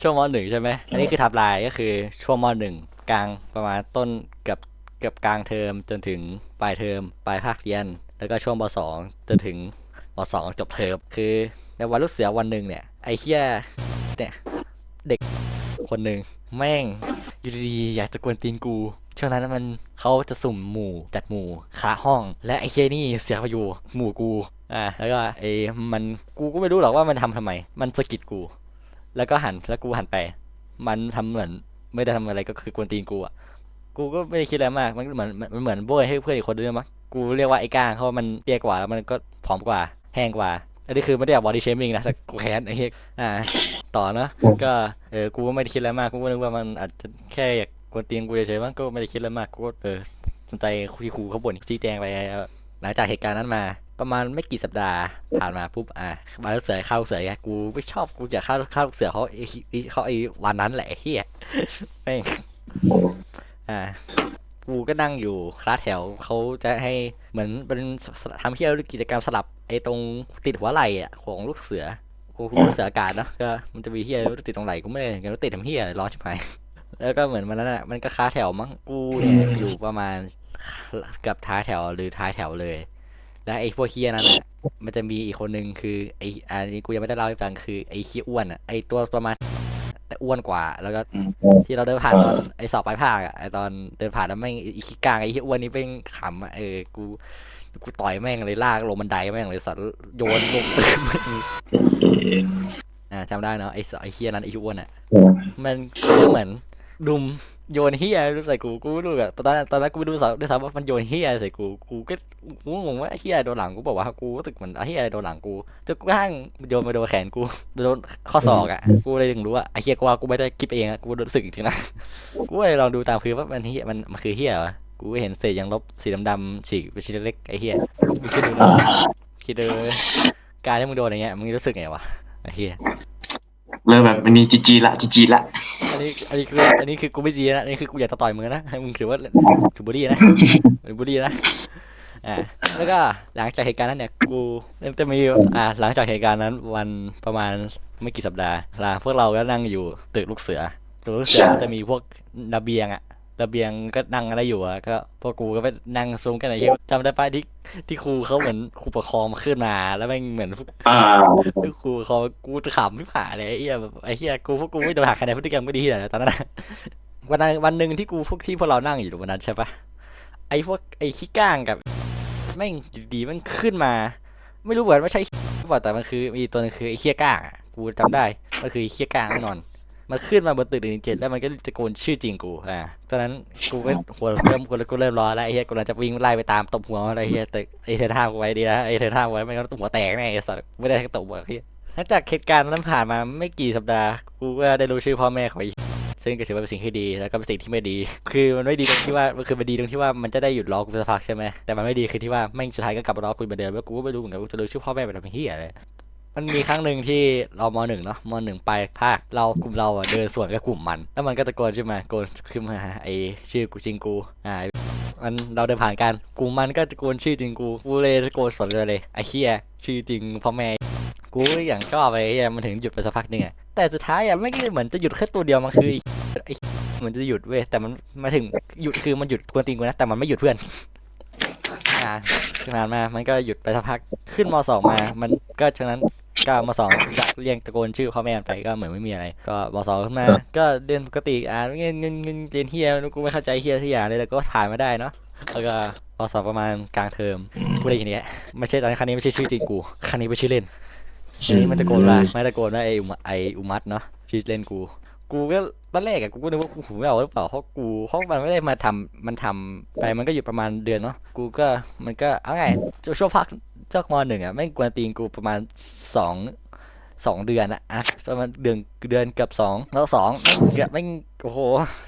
ช่วงม.1ใช่ไหมอันนี้คือไทม์ไลน์ก็คือช่วงม.1กลางประมาณต้นเกือบกลางเทอมจนถึงปลายเทอมปลายภาคเรียนแล้วก็ช่วงม.2จนถึงม.2จบเทอมคือในวันลูกเสือวันหนึ่งเนี่ยไอ้เหี้ยเนี่ยเด็กคนหนึ่งแม่งอยู่ดีๆอยากจะกวนตีนกูช่วงนั้นมันเขาจะสุ่มหมู่จัดหมู่คาห้องและไอ้เหี้ยนี่เสียไปอยู่หมู่กูแล้วก็มันกูก็ไม่รู้หรอกว่ามันทำไมมันสะกิดกู แล้วก็หันแล้วกูหันไป มันทำเหมือนไม่ได้ทำอะไรก็คือกวนตีนกูอ่ะกูก็ไม่ได้คิดอะไรมากมันเหมือนโบยให้เพื่อนอีกคนนึงมั้งกูเรียกว่าไอ้ก้างเพราะมันเตี้ยกว่าแล้วมันก็ผอมกว่าแห้งกว่าอันนี้คือไม่ได้บอดี้เชมิ่งนะแต่กูแค้นไอ้เหี้ยต่อเนาะก็กูก็ไม่ได้คิดอะไรมากกูก็นึกว่ามันอาจจะแค่อยากกวนตีนกูเฉยๆมั้งก็ไม่ได้คิดอะไรมากกูก็สนใจที่ครูเขาบ่นชี้แจงไปหลังจากเหตุการณ์นั้นมาประมาณไม่กี่สัปดาห์ผ่านมาปุ๊บมาลูกเสือเข้าลูกเสือไงกูไม่ชอบกูอยากเข้าลูกเสือเขาไอ้วันนั้นแหละไอ้เฮียแม่งอ่ากูก็นั่งอยู่คลาสแถวเขาจะให้เหมือนเป็นทำเที่ยวกิจกรรมสลับไอ้ตรงติดหัวไหล่อ่ะของลูกเสือกูลูกเสืออากาศเนาะก็มันจะมีเฮียติดตรงไหล่กูไม่ได้กันติดทำเฮียร้อนใช่ไหมแล้วก็เหมือนมันนั้นอ่ะมันก็คลาสแถวมั้งกูเนี่ยอยู่ประมาณกับท้ายแถวหรือท้ายแถวเลย แล้วไอ้พวกเฮียนั่นอ่ะมันจะมีอีกคนนึงคือไอ้อันนี้กูยังไม่ได้เล่าให้ฟังคือไอ้เฮียอ้วนอ่ะไอ้ตัวประมาณแต่อ้วนกว่าแล้วก็ที่เราเดินผ่านตอนไอ้สอบปลายภาคอ่ะไอ้ตอนเดินผ่านแล้วแม่งไอ้ขี้กลางไอ้เฮียอ้วนนี่เป็นขำอ่ะกูต่อยแม่งเลยลากลงบันไดแม่งเลยสัตว์โยนลงตึ้งแม่งจำได้เนาะไอ้เฮียนั้นไอ้เฮียอ้วนอ่ะมันก็เหมือนดุมโยนเฮียรู้ใส่กูไม่รู้อะตอนนั้นกูไม่รู้ด้วยซ้ำว่ามันโยนเฮียใส่กูก็กูงงว่าไอ้เฮียโดนหลังกูบอกว่ากูรู้สึกเหมือนไอ้เฮียโดนหลังกูจนกระทั่งโยนมาโดนแขนกูโดนข้อศอกอ่ะกูเลยถึงรู้ว่าไอ้เฮียกูว่ากูไม่ได้คิดเองอะกูรู้สึกจริงๆนะกูเลยลองดูตามพื้นว่ามันเฮียมันคือเฮียเหรอกูเห็นเศษยางลบสีดำๆฉีกเป็นชิ้นเล็กๆไอ้เฮียมึงคิดดูนะคิดดูการที่มึงโดนอย่างเงี้ยมึงรู้สึกไงวะไอ้เฮีย เริ่มแบบมันนี่จีจีละอันนี้คือกูไม่จีนะอันนี้คือกูอยากจะต่อยมือนะให้มึงถือว่าถือบูลลี่นะเป็นบูลลี่นะอ่าแล้วก็หลังจากเหตุการณ์นั้นเนี่ยกูจะมีหลังจากเหตุการณ์นั้นวันประมาณไม่กี่สัปดาห์พวกเราก็นั่งอยู่ตึกลูกเสือมันจะมีพวกระเบียงอะระเบียงก็นั่งอะไรอยู่อะก็พวกกูก็ไปนั่งซูมกันไอ้เหี้ยจำได้ปะที่ครูเขาเหมือนครูปกครองมาขึ้นมาแล้วแม่งเหมือน อ่าครูเขากูขำไม่ผ่าเลยไอ้เหี้ยแบบไอ้เหี้ยพวกกูไม่โดนหักคะแนนพฤติกรรมไม่ดีที่ไหนตอนนั้นวันหนึ่งที่พวกเรานั่งอยู่วันนั้นใช่ปะไอ้ขี้ก้างกับแม่งอยู่ดีมันขึ้นมาไม่รู้เหมือนว่าใช่หรือเปล่าแต่มันคือมีตัวนึงคือไอ้เขี้ยก้างอ่ะกูจำได้มันคือไอ้เขี้ยก้างแน่นอนมันขึ้นมาบนตึก117แล้วมันก็ตะโกนชื่อจริงกูตอนนั้นกูก็กูเริ่มร้อนแล้วไอ้เหี้ยกูเลยจะวิ่งไล่ไปตามตบหัวมันไอ้เหี้ยแต่ไอ้เธอท่ากูไว้ดีนะไอ้เธอท่ากูไว้ไม่งั้นตบหัวแตกแน่ไอ้สัสไม่ได้ตบหัวไอ้เหี้ย หลังจากเหตุการณ์นั้นผ่านมาไม่กี่สัปดาห์กูก็ได้รู้ชื่อพ่อแม่ของไอ้ซึ่งก็ถือว่าเป็นสิ่งที่ดีแล้วก็เป็นสิ่งที่ไม่ดีคือมันไม่ดีตรงที่ว่ามันดีตรงที่ว่ามันจะได้หยุดล้อกูสักพักใช่ไหมแต่มันไม่ดีคือที่ว่าไม่งสุดท้ายก็กลับมาล้อกูเหมือนเดิมแล้วกูก็ไม่รู้เหมือนกันว่าจะรู้ชื่อพ่อแม่เป็นอะไรเฮียอะไรมันมีครั้งหนึ่งที่เราม.1เนาะม.1ปลายภาคกลุ่มเราเดินสวนกับกลุ่มมันแล้วมันก็ตะโกนขึ้นมาโกนขึ้นมาไอชื่อกูจริงกูมันเราเดินผ่านกันกลุ่มมันก็ตะโกนชื่อจริงกูเลยตะโกนสวนเลยไอ้เฮียชื่อจริงพ่อแม่ กูอย่างชอบไปมันถึงหยุดไปสักพักหนึงอะแต่สุดท้ายไม่ได้เหมือนจะหยุดแค่ตัวเดียวมันคือไอ้เหมือนจะหยุดเว้ยแต่มันมาถึงหยุดคือมันหยุดกวนตีนกูนะแต่มันไม่หยุดเพื่อนผ่านมามันก็หยุดไปสักพักขึ้นม.2มามันก็ฉะนั้นก็ม.2จากเรียงตะโกนชื่อพ่อแม่ไปก็เหมือนไม่มีอะไรก็ม.2ขึ้นมาก็เรียนปกติเงินเรียนเฮียกูไม่เข้าใจเฮียที่อย่างเลยแต่ก็ผ่านมาได้เนาะแล้วก็ม.2ประมาณกลางเทอมกูได้ยินเนี้ยไม่ใช่ตอนนี้ครั้งนี้ไม่ใช่ชื่อจริงกูครั้งนี้เป็นชื่อเล่น อันนี้มันตะโกนว่าไม่ตะโกนว่าไออุมัดเนาะชื่อเล่นกูก็ตอนแรกอะกูก็นึกว่ากูหูไม่ออกหรือเปล่าเพราะมันไม่ได้มาทำมันทำไปมันก็อยู่ประมาณเดือนเนาะกูก็มันก็เอาไงช่วงพักเจ้าม.1อะไม่งกวนตีนกูประมาณสอง2 เดือนประมาณเดือนเกือบแล้วแม่งโอ้โห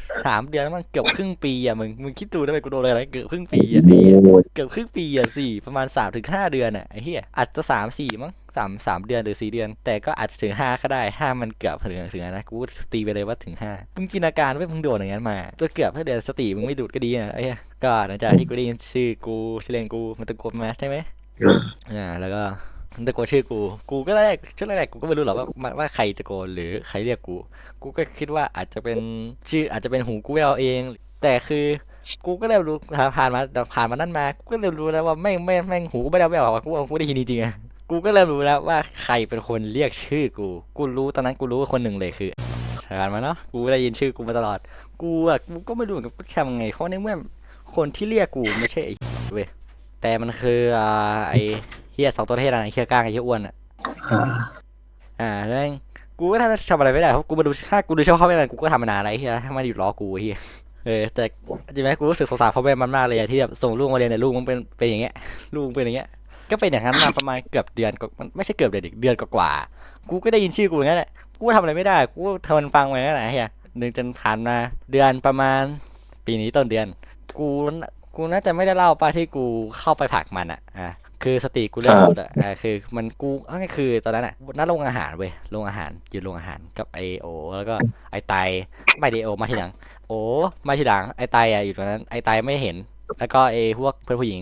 3 เดือนมันเกือบครึ่งปีอะมึงคิดดูได้ไหมกูโดนอะไรเกือบครึ่งปีอะไอ้เหี้ยเกือบครึ่งปีอะประมาณ3 ถึง 5 เดือนอะไอ้เหี้ยอาจจะ3-4มั้ง3 เดือนหรือ4 เดือนแต่ก็อาจจะถึง5ก็ได้ถ้ามันเกือบถึงนะกูตีไปเลยว่าถึง5มึงจินตนาการว่ามึงโดนอย่างนั้นมาตัวเกือบถ้าเดือนสติมึงไม่ดูดก็ดีนะไอ้เหี้ยก็หลังจากที่กูได้ยินชื่อเล่นกูมันตะโกนมาใช่ไหมแล้วก็ ตะโกนชื่อกูก็แรกช่วงแรกกูก็ไม่รู้หรอกว่าใครตะโกนหรือใครเรียกกูก็คิดว่าอาจจะเป็นชื่ออาจจะเป็นหูกูเอาเองแต่คือกูก็เริ่มรู้ผ่านมานั่นมากูก็เริ่มรู้แล้วว่าแม่งหูกูไม่ได้แว่วอะกูได้ยินจริงๆอะกูก็เริ่มรู้แล้วว่าใครเป็นคนเรียกชื่อกูรู้ตอนนั้นกูรู้ว่าคนหนึ่งเลยคือผ่านมาเนาะกูได้ยินชื่อกูมาตลอดกูก็ไม่รู้เหมือนกันว่าทำไงเพราะในเมื่อคนที่เรียกกูไม่ใช่ไอ้เว้ยแต่มันคือไอ้ เฮียสองตัวเทศอะไรเฮียก้างไอ้เฮียอ้วนอ่ะแล้วแม่งกูก็ทำอะไรไม่ได้เพราะกูมาดูถ้ากูดูเฉพาะพ่อแม่มันกูก็ทำมานานอะไรเฮียถ้ามันอยู่ล้อกูเฮียแต่จริงไหมกูรู้สึกสงสารพ่อแม่มันมากเลยอะที่แบบส่งลูกมาเรียนเนี่ยลูกมันเป็นอย่างเงี้ยลูกมันเป็นอย่างเงี้ยก็เป็นอย่างนั้นมาประมาณเกือบเดือนก็มันไม่ใช่เกือบเดือนดิเดือนกว่าๆกูก็ได้ยินชื่อกูอย่างนั้นแหละกูทำอะไรไม่ได้กูทำมันฟังไปงั้นแหละเฮียหนึ่งจนผ่านมาเดือนประมาณปีนี้ต้นเดือนกูกูน่าจะไม่ได้เล่าป่ะที่กูเข้าไปผลักมันอ่ะคือสติกูเริ่มหลุดคือมันกูก็คือตอนนั้นนัดลงอาหารเว้ยลงอาหารอยู่โรงอาหารกับไอโอแล้วก็ไอไตไม่ไดโอมาทีหลังโอ้มาทีหลังไอไตอยู่ตรงนั้นไอไตไม่เห็นแล้วก็ไอพวกเพื่อนผู้หญิง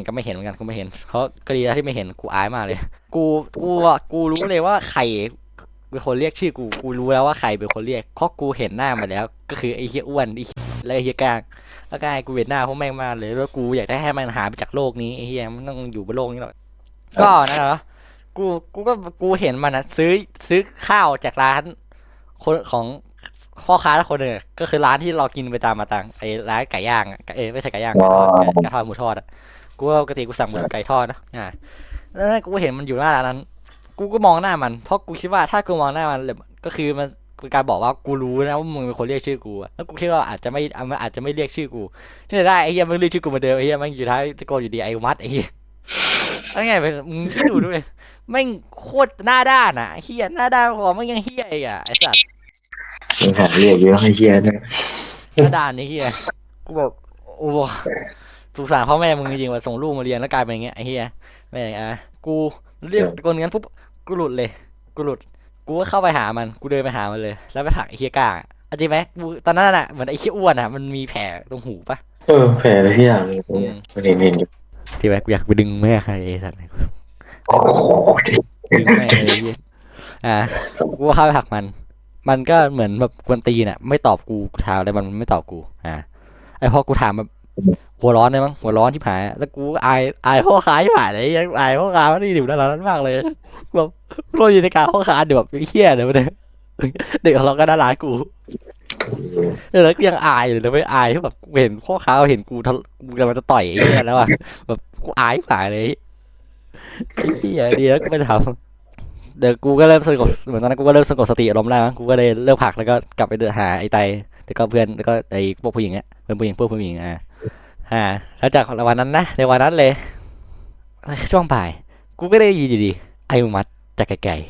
ก็ไม่เห็นเหมือนกันกูไม่เห็นเพราะก็ดีแล้วที่ไม่เห็นกูอายมากเลยกูรู้เลยว่าใครเป็นคนเรียกชื่อกูรู้แล้วว่าใครเป็นคนเรียกเพราะกูเห็นหน้ามาแล้วก็คือไอเฮียอ้วนแล้วไอเฮียกลาง แล้วก็ให้กูเวียนหน้าพวกแม่งมาเลยแล้วกูอยากได้ให้มันหายไปจากโลกนี้ไอ้เหี้ยมันต้องอยู่บนโลกนี้หรอกก็นั่นเหรอกูกูเห็นมันนะซื้อข้าวจากร้านคนของพ่อค้าคนหนึ่งก็คือร้านที่เรากินไปตามมาตังไอ้ร้านไก่ย่างไม่ใช่ไก่ย่างไก่ทอดหมูทอดกูปกติกูสั่งหมูไก่ทอดนะแล้วกูเห็นมันอยู่หน้าร้านนั้นกูก็มองหน้ามันเพราะกูคิดว่าถ้ากูมองหน้ามันก็คือมันเป็นการบอกว่ากูรู้นะว่ามึงเป็นคนเรียกชื่อกูแล้วกูคิดว่าอาจจะไม่เรียกชื่อกูที่ไหนได้ไอ้เหี้ยมึงเรียกชื่อกูเหมือนเดิมไอ้เหี้ยมันอยู่ท้ายตะโกนอยู่ดีไอ้มัดไอ้เหี้ยอะไรไงเป็นมึงคิดดูด้วยแม่งโคตรหน้าด้านอ่ะเหี้ยหน้าด้านพอมันยังเหี้ยอีกอ่ะไอ้สัตว์ ยังหาเรียกเยอะให้เชียร์นะ หน้าด้านไอ้เหี้ยกูบอกโอ้สงสารพ่อแม่มึงจริงๆว่าส่งลูกมาเรียนแล้วกลายเป็นอย่างเงี้ยไอ้เหี้ยแม่งกูเรียกตะโกนงั้นปุ๊บกูหลุดเลยกูหลุดกูก็เข้าไปหามันกูเดินไปหามันเลยแล้วไปผลักไอ้เหี้ยก้างจริงไหมกูตอนนั้นน่ะเหมือนไอ้เหี้ยอ้วนอ่ะมันมีแผลตรงหูปะ แผลอะไรที่อย่างมันเห็นอยู่ ที่แบบกูอยากไปดึงแม่ใครไอ้สัตว์ โอ้โห ดึงแม่เลยกูก็เข้าไปผลักมันก็เหมือนแบบกวนตีนอ่ะไม่ตอบกูถามอะไรมันไม่ตอบกูไอพอกูถามแบบหัวร้อนเลยมั้งหัวร้อนที่ผายแล้วกูอายพ่อค้าที่ผายเลยยังอายพ่อค้าที่อยู่ด้านนั้นมากเลยแบบโรยอยู่ในการพ่อค้าเดี๋ยวแบบเฮี้ยเดี๋ยวเนี่ยเด็กของเราก็น่ารักกูแล้วกูยังอายอยู่เลยไม่อายที่แบบเห็นพ่อค้าเห็นกูกำลังจะต่อยไอ้เหี้ยแล้วอ่ะแบบกูอายผายเลยไอ้เหี้ยดีแล้วกูไม่ทำ เดี๋ยวกูก็เริ่มสงบเหมือนตอนนั้นกูก็เริ่มสงบสติอารมณ์ได้มั้งกูก็เลยเลิกผลักแล้วก็กลับไปเดินหาไอ้ไตแล้วก็เพื่อนแล้วก็ไอ้พวกผู้หญิงเนี่ยเพื่อนผู้หญิงพวกผู้หญิงแล้วจากวันนั้นนะในวันนั้นเลยช่วงบ่ายกูก็ได้ยินอยู่ดีไอ้มัดจากไกลๆ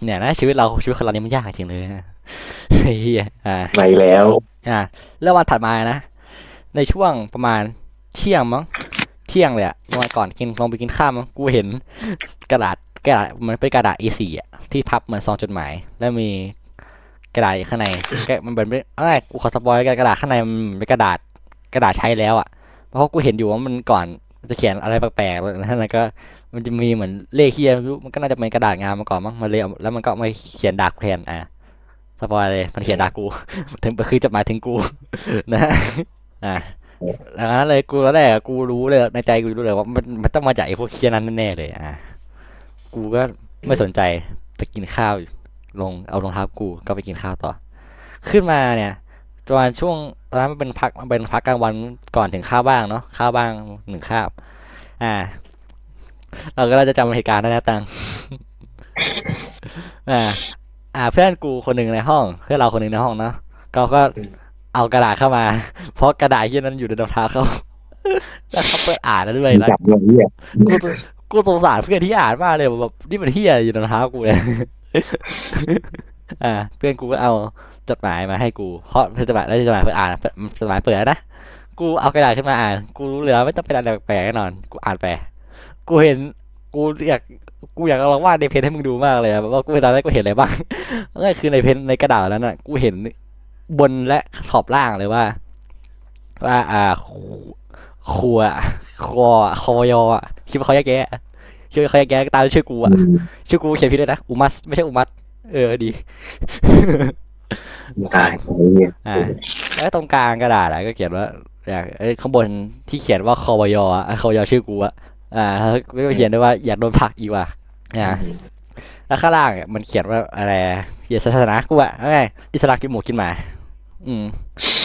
เนี่ยนะชีวิตคนเรานี่มันยากจริงเลยเฮียไปแล้ว แล้ววันถัดมานะในช่วงประมาณเที่ยงมั้ง เที่ยงเลยอะวันก่อนลองไปกินข้าวมั้งกูเห็นกระดาษมันเป็นกระดาษ A4 อ่ะที่พับเหมือนซองจดหมายแล้วมีกระดาษข้างในมันเป็นอะไรกูขอสปอยกระดาษข้างในมันเป็นกระดาษใช้แล้วอ่ะเพราะกูเห็นอยู่ว่ามันก่อนจะเขียนอะไรแปลกๆแล้วก็มันจะมีเหมือนเลขเคียมันก็น่าจะเป็นกระดาษงานมาก่อนมั้งมาเลยแล้วมันก็มาเขียนด่ากูแทนสปอยเลยมันเขียนด่ากูถึงคือจดหมายถึงกูนะดังนั้นเลยกูตอนแรกกูรู้เลยในใจกูรู้เลยว่ามันต้องมาจากไอ้พวกเคียนั้นแน่ๆเลยกูก็ไม่สนใจไปกินข้าวเอารองเท้ากูก็ไปกินข้าวต่อขึ้นมาเนี่ยตอนช่วงตอนนั้นมันเป็นพักกลางวันก่อนถึงข้าวบ้างเนาะข้าวบ้างหนึ่งข้าวเราก็จะจำเหตุการณ์ได้นะตังเพื่อนกูคนหนึ่งในห้องเพื่อนเราคนหนึ่งในห้องเนาะก็เอากระดาษเข้ามาเพราะกระดาษที่นั้นอยู่ในรองเท้าเขาแล้วเขาไปอ่านแล้วด้วยแล้วกูสงสารเพื่อนที่อ่านมากเลยแบบนี่มันเฮียอยู่ในรองเท้ากูเลยเพื่อนกูก็เอาจดหมายมาให้กูเพราะจดหมายเพื่ออ่านจดหมายเปิดนะกูเอากระดาษขึ้นมาอ่านกูรู้เลยว่าไม่ต้องเป็นอะไรแปลกแน่นอนกูอ่านไปกูเห็นกูอยากลองวาดในเพนให้มึงดูมากเลยแบบว่ากูตอนแรกกูเห็นอะไรบ้างก็คือในเพนในกระดาษนั้นน่ะกูเห็นบนและขอบล่างเลยว่า ครัวคอคอยอ่ะคิดว่าเขาแยกแยะคิดว่าเขาแยกแยะตามชื่อกูอ่ะชื่อกูเขียนผิดเลยนะอุมัสไม่ใช่อุมัสดี ตายไอ้เหี้ย อ่าแล้วตรงกลางกระดาษอะก็เขียนว่าอยากข้างบนที่เขียนว่าคอวยอ่ะคอวยชื่อกูอ่ะแล้วก็เขียนด้วยว่าอยากโดนผลักอีกว่ะแล้วข้างล่างมันเขียนว่าอะไรเหยียดศาสนากูอ่ะไงอิสระกินหมูกินหมาอืม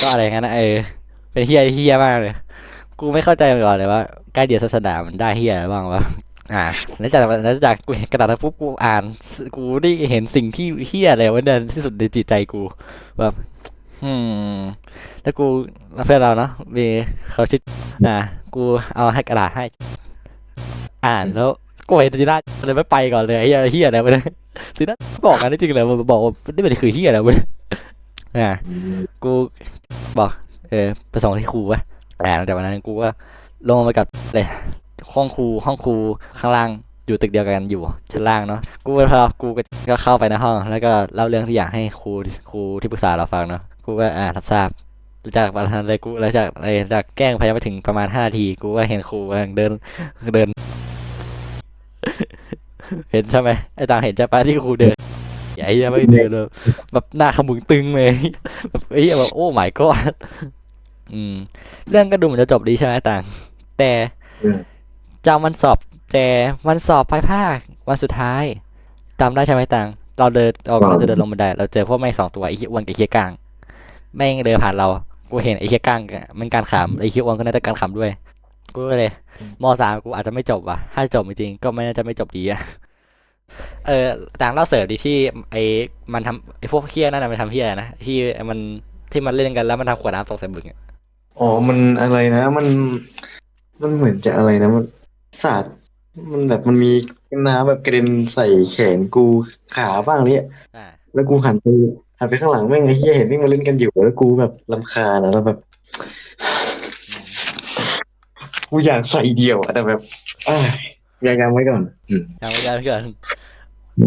ก็อะไรงั้นนะเป็นเฮียมากเลยกูไม่เข้าใจมาก่อนเลยว่าการเหยียดศาสนามันได้เฮียอะไรบ้างวะแล้วจากกูเห็นกระดาษปุ๊บกูอ่านกูได้เห็นสิ่งที่เฮียอะไรวะเนี่ยที่สุดในจิตใจกูแบบ อืมแล้วกูแล้วเพื่อนเราเนาะมีเขาชื่อกูเอาให้กระดาษให้อ่านแล้วกูเห็นจีน่าเลยไม่ไปก่อนเลยไอ้เฮียอะไรวะเนี่ยจีน่าบอกกันได้จริงเลยมันบอกว่านี่มันคือเฮียอะไรวะเนี่ยกูบอกไปส่งที่ครูวะหลังจากวันนั้นกูก็ลงมากับเลยห้องครูข้างล่างอยู่ตึกเดียวกันอยู่ชั้นล่างเนาะกูก็เข้าไปในห้องแล้วก็เล่าเรื่องทุกอย่างให้ครูที่ปรึกษาเราฟังเนาะกูก็รับทราบจากประธานเลยกูแล้วจากแกล้งพยายามไปถึงประมาณ5 นาทีกูก็เห็นครูกำลังเดินเห็นใช่ไหมไอ้ต่างเห็นใช่ปะที่ครูเดินใหญ่ยังไม่เดินเลยแบบหน้าขมึงตึงเลยแบบแบบโอ้ my god เรื่องก็ดูเหมือนจะจบดีใช่ไหมต่าง แต่จำวันสอบแต่วันสอบปลายภาควันสุดท้ายจำได้ใช่ไหมต่างเรากำลังจะเดินลงบันไดเราเจอพวกแม่ง2 ตัวไอ้เหี้ยอ้วนกับไอ้เหี้ยก้างแม่งเดินผ่านเรากูเห็นไอ้เหี้ยก้างมันการขำไอ้เหี้ยอ้วนก็น่าจะการขำด้วยกูก็เลยม.3กูอาจจะไม่จบว่ะถ้าจบจริงๆก็ไม่น่าจะไม่จบดีอะต่างเล่าเสริมดีที่มันทำไอ้พวกเหี้ยนั่นนะมันทำเหี้ยนะที่มันเล่นกันแล้วมันทำขวดน้ำตกใส่มึง อ๋อมันอะไรนะมันเหมือนจะอะไรนะมันสาดมันแบบมันมีน้ำแบบกระเด็นใส่แขนกูขาบ้างเนี่ยอ่า แล้วกูหันไปข้างหลังแม่งไอ้เหี้ยเห็นแม่งมาเล่นกันอยู่แล้วกูแบบรำคาญอะแล้วแบบกูอยากใส่เดี่ยวอะแต่แบบอ้ายยังไว้ก่อนยังไม่ได้เพื่อน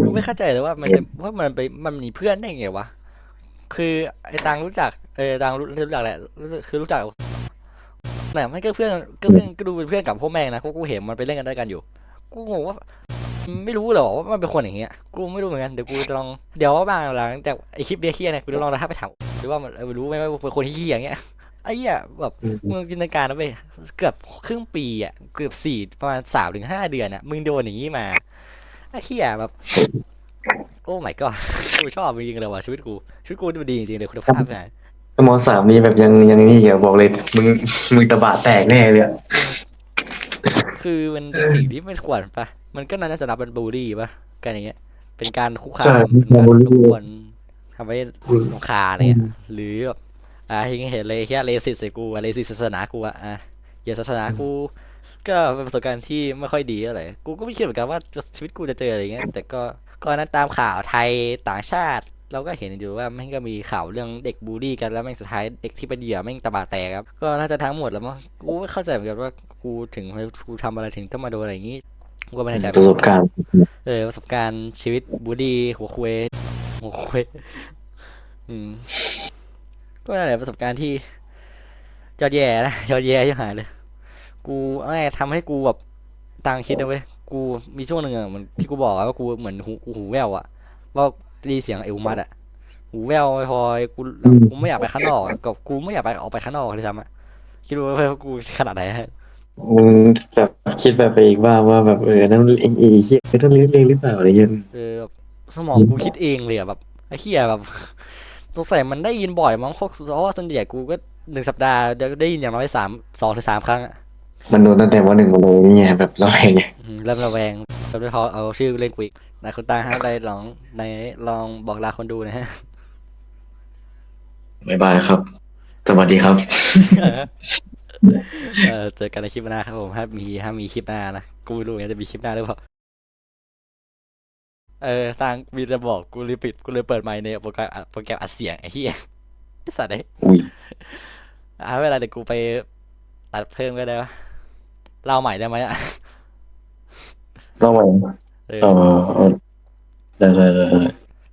กูไม่เข้าใจเลยว่ามันมีเพื่อนได้ไงวะคือไอ้ตังรู้จักตังรู้จักแหละคือรู้จักแต่ไม่ก็เพื่อนก็ดูเป็นเพื่อนกับพวกแม่งนะกูเห็นมันไปเล่นกันด้วยกันอยู่กูงงว่าไม่รู้หรอว่ามันเป็นคนอย่างเงี้ยกูไม่รู้เหมือนกันเดี๋ยวกูจะลองเดี๋ยวว่าบางหลังจากไอคลิปเดียเคียเนี่ยกูจะลองถ้าไปถามหรือว่ามันรู้ไหมว่าเป็นคนที่เคียอย่างเงี้ยไอ้เหี้ยแบบมึงจินตนาการนะเว้ยเกือบครึ่งปีอ่ะเกือบประมาณ3 ถึง 5 เดือนอ่ะมึงโดนอย่างงี้มาไอ้เหี้ยแบบโอ้ my god กูชอบจริงๆเลยว่ะชีวิตกูดูดีจริงๆเลยคุณภาพงาน ม.3นี่แบบยังนี่อะบอกเลยมึงตะบะแตกแน่เลยอะ คือมันเป็นสิ่งที่ไม่ควรปะมันก็น่าจะนับเป็นบูลลี่ปะการอย่างเงี้ยเป็นการคุกคาม ใช่ เป็นการ บูล ร ลี่ บกวนทำให้รำคาญอะไรเงี้ยหรือแบบเห็นเลยแค่เลสิสใส่กูเลสิสศาสนากูอย่าศาสนากูก็เป็นประสบการณ์ที่ไม่ค่อยดีอะไรกูก็ไม่คิดเหมือนกันว่าชีวิตกูจะเจออะไรเงี้ยแต่ก็นั้นตามข่าวไทยต่างชาติ เราก็เห็นอยู่ว่าแม่งก็มีข่าวเรื่องเด็กบูลลี่กันแล้วแม่งสุดท้ายเด็กที่เป็นเหยื่อแม่งตะบะแตกครับก็น่าจะทั้งหมดแล้วมั้งกูไม่เข้าใจเหมือนกันว่ากูทำอะไรถึงต้องมาโดนอะไรอย่างงี้กูก็ไม่แน่ใจ ประสบการณ์ ประสบการณ์ชีวิตบูลลี่หัวคุยอืมก็นั่นแหละประสบการณ์ที่ยอดแย่นะยอดแย่ยังหายเลยกูทำให้กูแบบต่างคิดนะเว้ยกูมีช่วงหนึ่งอะเหมือนที่กูบอกอะว่ากูเหมือนหูแว่วอะว่าได้ยินเสียงเอวมัดอะ หูแว่วไม่พอกูไม่อยากไปข้างนอกกับกูไม่อยากไปออกไปข้างนอกเลยซ้ำอะคิดดูว่ากูขนาดไหนฮะมึงแบบคิดแบบไปอีกว่าแบบนั่นเฮียต้องเลี้ยงเองหรือเปล่าอะไรเงี้ย แบบสมองกูคิดเองเลยอะแบบไอ้เหี้ยแบบสงสัยมันได้ยินบ่อยมั้งเพราะว่าส่วนใหญ่กูก็1 สัปดาห์เดี๋ยวได้ยินอย่างน้อย2 ถึง 3 ครั้งอะ มันโดนตั้งแต่วัน 1มาเลยเนี่ยแบบเราอะไรเงี้ย เริ่มระแวงจำได้พอเอาชื่อเล่นกูอีกนายคุณตาฮะได้ลองบอกลาคนดูนะฮะ บ๊ายบายครับ สวัสดีครับ เจอกันในคลิปหน้าครับผมถ้ามีคลิปหน้านะกูไม่รู้ไงจะมีคลิปหน้าหรือเปล่าทางมีจะบอกกูเลยเปิดไมค์ในโปรแกรมอัดเสียงไอ้เหี้ยไอ้สัตว์อุ้ย เวลาเดี๋ยวกูไปตัดเพิ่มก็ได้ปะเล่าใหม่ได้ไหมอะ ต้องไปเออ เออได้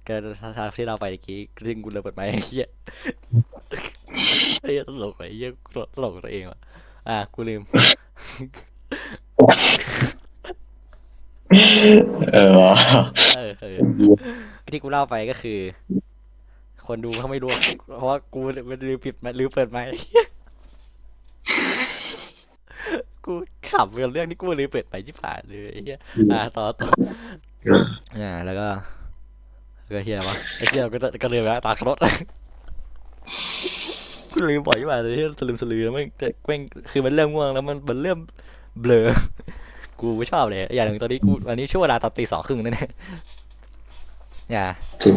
ก็ทางที่เราไปเมื่อกี้ซึ่งกูเลยเปิดไมค์ไอ้เหี้ยไอ้เหี้ยตลกไอ้เหี้ยตลกตัวเองว่ะ กูลืม เออวะ ที่กูเล่าไปก็คือ คนดูเขาไม่รู้ เพราะว่ากูมันลืมปิดมันลืมเปิดไมค์ กูขำกับเรื่องที่กูลืมเปิดไมค์ที่ผ่านเลยไอ้เหี้ยต่อแล้วก็เฮียวะไอ้เฮียก็ลืมแล้วตากรถ กูลืมบ่อยมากเลยที่สลืมแล้วแม่งคือมันเริ่มง่วงแล้วมันเริ่มเบลอ กูไม่ชอบเลยอย่างหนึ่งตอนนี้วันนี้ช่วงเวลาตอนตี 2:30นั่นเนี่ยอย่า จริง